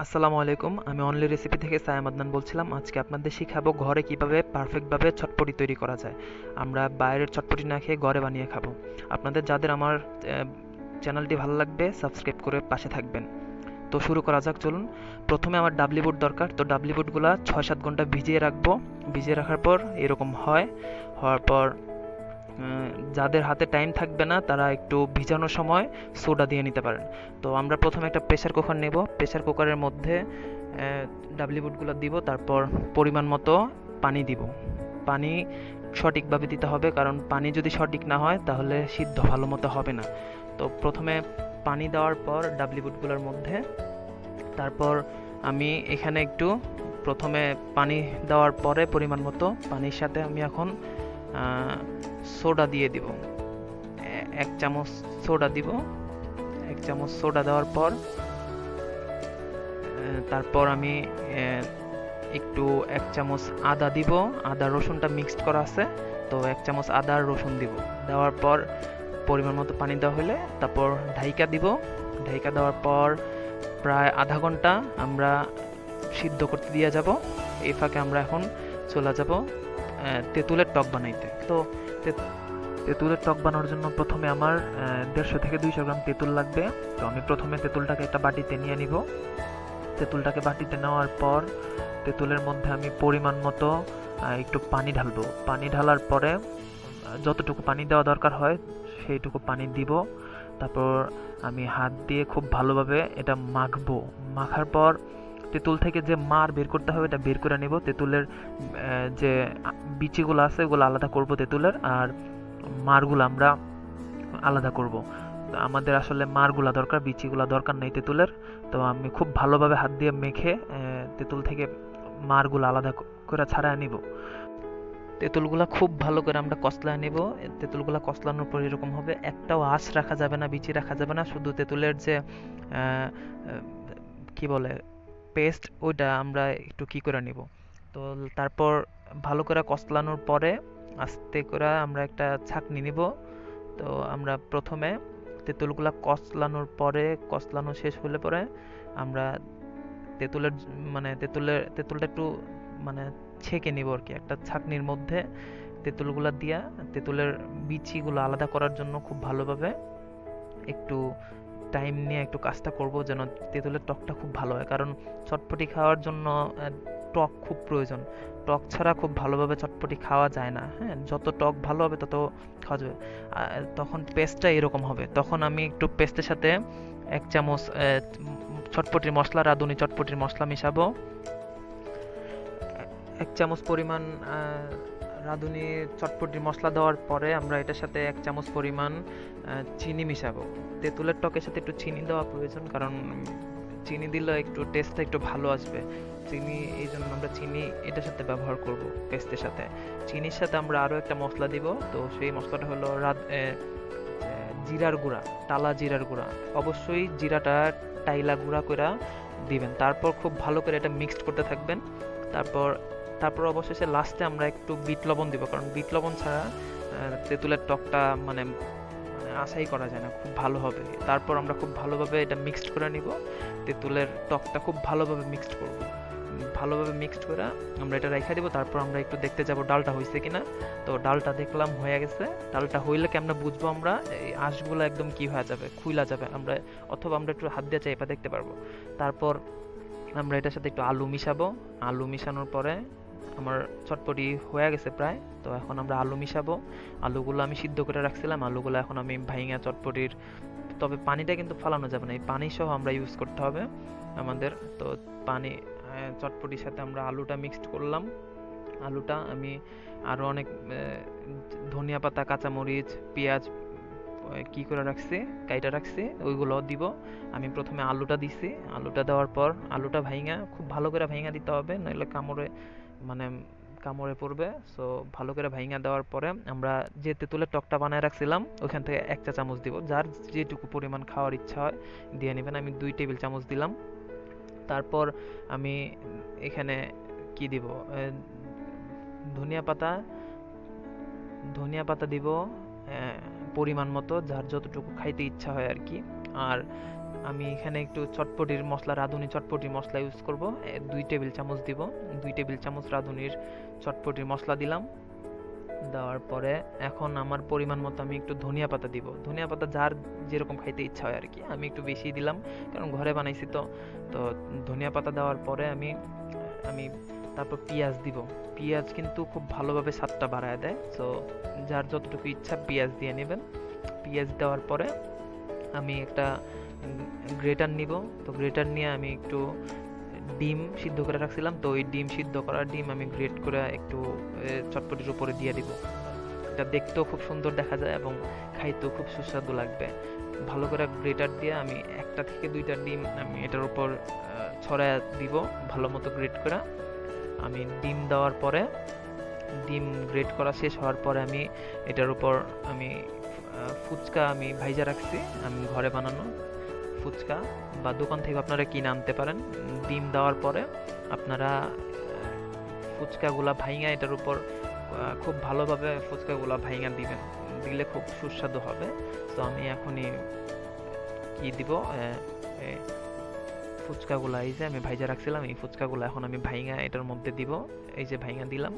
আসসালামু আলাইকুম। আমি অনলি রেসিপি থেকে আদনান বলছিলাম। আজকে আপনাদের শিখাবো ঘরে কিভাবে পারফেক্টভাবে চটপটি তৈরি করা যায়। আমরা বাইরের চটপটি না খেয়ে ঘরে বানিয়ে খাবো। আপনাদের যাদের আমার চ্যানেলটি ভালো লাগবে সাবস্ক্রাইব করে পাশে থাকবেন। তো শুরু করা যাক, চলুন। প্রথমে আমার ডাবলি বুট দরকার। তো ডাবলি বুটগুলা 6-7 ঘন্টা ভিজিয়ে রাখবো। ভিজিয়ে রাখার পর এরকম হওয়ার পর যাদের হাতে টাইম থাকবে না তারা একটু ভিজানোর সময় সোডা দিয়ে নিতে পারেন। তো আমরা প্রথমে একটা প্রেসার কুকার নেব। প্রেসার কুকারের মধ্যে ডাবলি বুটগুলো দিব, তারপর পরিমাণ মতো পানি দিব। পানি সঠিকভাবে দিতে হবে, কারণ পানি যদি সঠিক না হয় তাহলে সিদ্ধ ভালো মতো হবে না। তো প্রথমে পানি দেওয়ার পর ডাবলি বুটগুলোর মধ্যে, তারপর আমি এখানে একটু প্রথমে পানি দেওয়ার পরে পরিমাণ মতো পানির সাথে আমি এখন সোডা দিয়ে দিব। 1 চামচ সোডা দিব। 1 চামচ সোডা দেওয়ার পর তারপর আমি একটু 1 চামচ আদা দিব। আদা রসুনটা মিক্সড করা আছে, তো 1 চামচ আদা আর রসুন দিব। দেওয়ার পর পরিমাণ মতো পানি দেওয়া হলে তারপর ঢাইকা দিব। ঢাইকা দেওয়ার পর প্রায় আধা ঘন্টা আমরা সিদ্ধ করতে দিয়ে যাব। এই ফাঁকে আমরা এখন চলে যাব তেঁতুলের টক বানাইতে। তো তেঁতুলের টক বানানোর জন্য প্রথমে আমার 150 থেকে 200 গ্রাম তেঁতুল লাগবে। তো আমি প্রথমে তেঁতুলটাকে একটা বাটিতে নিয়ে নিব। তেঁতুলটাকে বাটিতে নেওয়ার পর তেঁতুলের মধ্যে আমি পরিমাণ মতো একটু পানি ঢালবো। পানি ঢালার পরে যতটুকু পানি দেওয়া দরকার হয় সেইটুকু পানি দিব। তারপর আমি হাত দিয়ে খুব ভালোভাবে এটা মাখবো। মাখার পর তেঁতুল থেকে যে মার বের করতে হবে এটা বের করে নেব। তেঁতুলের যে বিচিগুলো আছে ওগুলো আলাদা করব তেঁতুলের, আর মারগুলো আমরা আলাদা করব। আমাদের আসলে মারগুলা দরকার, বিচিগুলা দরকার নেই তেঁতুলের। তো আমি খুব ভালোভাবে হাত দিয়ে মেখে তেঁতুল থেকে মারগুলো আলাদা করে ছাড়াই নিব। তেঁতুলগুলা খুব ভালো করে আমরা কষলায় নেব। তেঁতুলগুলা কষলানোর পর এরকম হবে, একটাও আঁশ রাখা যাবে না, বিচি রাখা যাবে না। শুধু তেঁতুলের যে কি বলে পেস্ট, ওইটা আমরা একটু কি করে নিব। তো তারপর ভালো করে কষলানোর পরে আস্তে করে আমরা একটা ছাঁকনি নিব। তো আমরা প্রথমে তেঁতুলগুলা কষলানো শেষ হলে পরে আমরা তেঁতুলের তেঁতুলটা একটু মানে ছেঁকে নিব আর কি। একটা ছাঁকনির মধ্যে তেঁতুলগুলা দিয়া তেঁতুলের বিচিগুলো আলাদা করার জন্য খুব ভালোভাবে একটু টাইম নিয়ে একটু কাজটা করব, যেন তেঁতুলের টকটা খুব ভালো হয়। কারণ চটপটি খাওয়ার জন্য টক খুব প্রয়োজন। টক ছাড়া খুব ভালোভাবে চটপটি খাওয়া যায় না। হ্যাঁ, যত টক ভালো হবে তত খাওয়া যাবে। তখন পেস্টটা এরকম হবে। তখন আমি একটু পেস্টের সাথে 1 চামচ চটপটির মশলা, রাঁধুনি চটপটির মশলা মিশাবো। 1 চামচ পরিমাণ রাঁধুনি চটপটির মশলা দেওয়ার পরে আমরা এটার সাথে 1 চামচ পরিমাণ চিনি মিশাবো। তেঁতুলের টকের সাথে একটু চিনি দেওয়া প্রয়োজন, কারণ চিনি দিলে একটু টেস্টটা একটু ভালো আসবে। চিনি, এই জন্য আমরা চিনি এটার সাথে ব্যবহার করব পেস্টের সাথে। চিনির সাথে আমরা আরও একটা মশলা দিব। তো সেই মশলাটা হলো জিরার গুঁড়া, টালা জিরার গুঁড়া। অবশ্যই জিরাটা টাইলা গুঁড়া করে দিবেন। তারপর খুব ভালো করে এটা মিক্সড করতে থাকবেন। তারপর তারপর অবশেষে লাস্টে আমরা একটু বিট লবণ দিব, কারণ বিট লবণ ছাড়া তেঁতুলের টকটা মানে আশাই করা যায় না খুব ভালো হবে। তারপর আমরা খুব ভালোভাবে এটা মিক্সড করে নিব। তেঁতুলের টকটা খুব ভালোভাবে মিক্সড করব। ভালোভাবে মিক্সড করে আমরা এটা রেখে দিব। তারপর আমরা একটু দেখতে যাব ডালটা হয়েছে কিনা। তো ডালটা দেখলাম হয়ে গেছে। ডালটা হইলে কেমনে বুঝবো আমরা, এই আঁশগুলো একদম কি হয়ে যাবে, খুইলা যাবে আমরা, অথবা আমরা একটু হাত দিয়ে চাইপা দেখতে পারবো। তারপর আমরা এটার সাথে একটু আলু মিশাবো। আলু মিশানোর পরে আমার চটপটি হয়ে গেছে প্রায়। তো এখন আমরা আলু মিশাবো। আলুগুলো আমি সিদ্ধ করে রাখছিলাম, আলুগুলো এখন আমি ভাইঙা চটপটির, তবে পানিটা কিন্তু ফালানো যাবে না, এই পানি সহ আমরা ইউজ করতে হবে আমাদের। তো পানি চটপটির সাথে আমরা আলুটা মিক্সড করলাম। আলুটা আমি আরও অনেক ধনিয়া পাতা, কাঁচামরিচ, পেঁয়াজ কি করে রাখছি, কাইটা রাখছি, ওইগুলো দিব। আমি প্রথমে আলুটা দিছি। আলুটা দেওয়ার পর আলুটা ভাইঙা খুব ভালো করে ভাইঙা দিতে হবে, নইলে মানে কামড়ে পড়বে। সো ভালো করে ভাইঙা দেওয়ার পরে আমরা যে তেঁতুলের টকটা বানায় রাখছিলাম ওখান থেকে 1 চা চামচ দিব। যার যেটুকু পরিমাণ খাওয়ার ইচ্ছা হয় দিয়ে নেবেন। আমি 2 টেবিল চামচ দিলাম। তারপর আমি এখানে কি দিব, ধনিয়া পাতা ধনিয়া পাতা দিব পরিমাণ মতো, যার যতটুকু খাইতে ইচ্ছা হয় আর কি। আর আমি এখানে একটু চটপটির মশলা, রাঁধুনি চটপটির মশলা ইউজ করব। 2 টেবিল চামচ দিব। 2 টেবিল চামচ রাঁধুনির চটপটির মশলা দিলাম। দেওয়ার পরে এখন আমার পরিমাণ মতো আমি একটু ধনিয়া পাতা দিব। ধনিয়া পাতা যার যেরকম খাইতে ইচ্ছা হয় আর কি, আমি একটু বেশি দিলাম কারণ ঘরে বানাইছি তো। তো ধনিয়া পাতা দেওয়ার পরে আমি আমি তারপর পেঁয়াজ দিব। পেঁয়াজ কিন্তু খুব ভালোভাবে স্বাদটা বাড়ায় দেয়, সো যার যতটুকু ইচ্ছা পেঁয়াজ দিয়ে নেবেন। পেঁয়াজ দেওয়ার পরে আমি একটা গ্রেটার নিব। তো গ্রেটার নিয়ে আমি একটু ডিম সিদ্ধ করে রাখছিলাম, তো ওই ডিম সিদ্ধ করা ডিম আমি গ্রেট করে একটু চটপটির উপরে দিয়ে দিব। এটা দেখতেও খুব সুন্দর দেখা যায় এবং খাইতেও খুব সুস্বাদু লাগবে। ভালো করে গ্রেটার দিয়ে আমি 1টা থেকে 2টা ডিম আমি এটার উপর ছড়ায় দিব ভালো মতো গ্রেট করে। আমি ডিম দেওয়ার পরে, ডিম গ্রেট করা শেষ হওয়ার পরে আমি এটার উপর আমি ফুচকা আমি ভাইজা রাখছি, আমি ঘরে বানানো ফুচকা বা দোকান থেকে আপনারা কিনে আনতে পারেন। ডিম দেওয়ার পরে আপনারা ফুচকাগুলা ভাইঙা এটার উপর খুব ভালোভাবে ফুচকাগুলা ভাইঙা দিবেন, দিলে খুব সুস্বাদু হবে। তো আমি এখনই কি দিব, ফুচকাগুলা এই যে আমি ভাইজা রাখছিলাম, এই ফুচকাগুলা এখন আমি ভাইঙা এটার মধ্যে দিব। এই যে ভাইঙা দিলাম।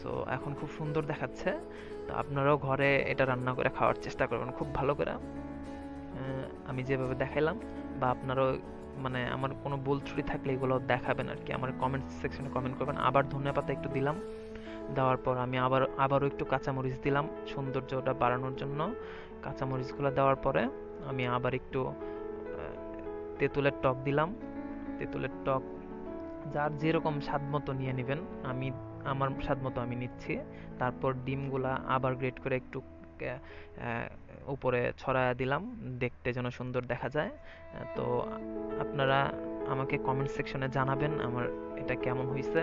সো এখন খুব সুন্দর দেখাচ্ছে। তো আপনারাও ঘরে এটা রান্না করে খাওয়ার চেষ্টা করবেন খুব ভালো করে, আমি যেভাবে দেখাইলাম। বা আপনারাও মানে আমার কোনো ভুল ত্রুটি থাকলে এগুলো দেখাবেন আর কি, আমার কমেন্ট সেকশনে কমেন্ট করবেন। আবার ধনিয়া পাতা একটু দিলাম। দেওয়ার পর আমি আবারও একটু কাঁচামরিচ দিলাম সৌন্দর্যটা বাড়ানোর জন্য। কাঁচামরিচগুলো দেওয়ার পরে আমি আবার একটু তেঁতুলের টক দিলাম। তেঁতুলের টক যার যেরকম স্বাদ মতো নিয়ে নেবেন, আমি আমার স্বাদ মতো আমি নিচ্ছি। তারপর ডিমগুলা আবার গ্রেট করে একটু উপরে ছড়ায়া দিলাম, দেখতে যেন সুন্দর দেখা যায়। তো আপনারা আমাকে কমেন্ট সেকশনে জানাবেন আমার এটা কেমন হয়েছে।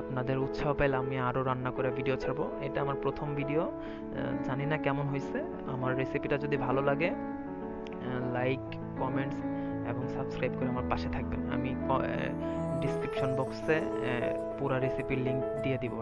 আপনাদের উৎসাহ পেলে আমি আরও রান্না করে ভিডিও ছাড়বো। এটা আমার প্রথম ভিডিও, জানি না কেমন হয়েছে। আমার রেসিপিটা যদি ভালো লাগে লাইক, কমেন্টস এবং সাবস্ক্রাইব করে আমার পাশে থাকবেন। আমি ডিসক্রিপশন বক্সে পুরো রেসিপির লিংক দিয়ে দিব।